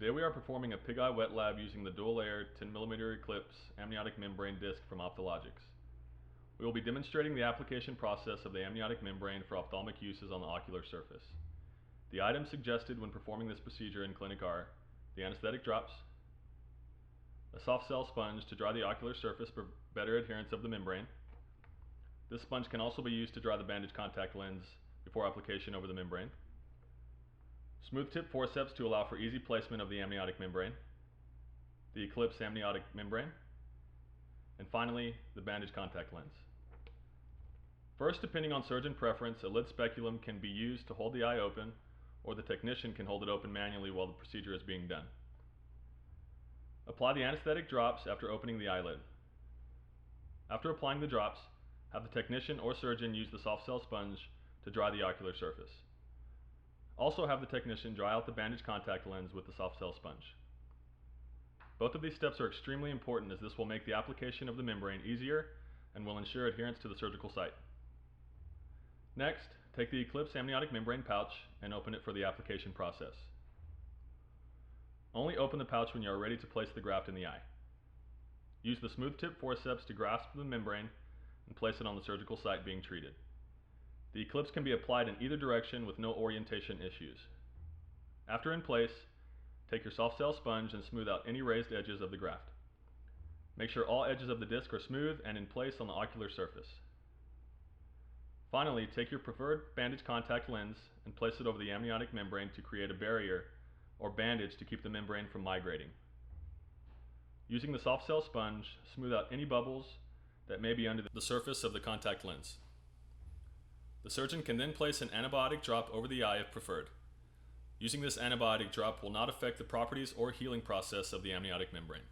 Today we are performing a pig eye wet lab using the dual-layer 10mm Eclipse amniotic membrane disc from Ophthalmology. We will be demonstrating the application process of the amniotic membrane for ophthalmic uses on the ocular surface. The items suggested when performing this procedure in clinic are the anesthetic drops, a soft cell sponge to dry the ocular surface for better adherence of the membrane. This sponge can also be used to dry the bandage contact lens before application over the membrane. Smooth tip forceps to allow for easy placement of the amniotic membrane, the Eclipse amniotic membrane, and finally the bandage contact lens. First, depending on surgeon preference, a lid speculum can be used to hold the eye open, or the technician can hold it open manually while the procedure is being done. Apply the anesthetic drops after opening the eyelid. After applying the drops, have the technician or surgeon use the soft cell sponge to dry the ocular surface. Also have the technician dry out the bandage contact lens with the soft cell sponge. Both of these steps are extremely important as this will make the application of the membrane easier and will ensure adherence to the surgical site. Next, take the Eclipse amniotic membrane pouch and open it for the application process. Only open the pouch when you are ready to place the graft in the eye. Use the smooth tip forceps to grasp the membrane and place it on the surgical site being treated. The Eclipse can be applied in either direction with no orientation issues. After in place, take your soft cell sponge and smooth out any raised edges of the graft. Make sure all edges of the disc are smooth and in place on the ocular surface. Finally, take your preferred bandage contact lens and place it over the amniotic membrane to create a barrier or bandage to keep the membrane from migrating. Using the soft cell sponge, smooth out any bubbles that may be under the surface of the contact lens. The surgeon can then place an antibiotic drop over the eye if preferred. Using this antibiotic drop will not affect the properties or healing process of the amniotic membrane.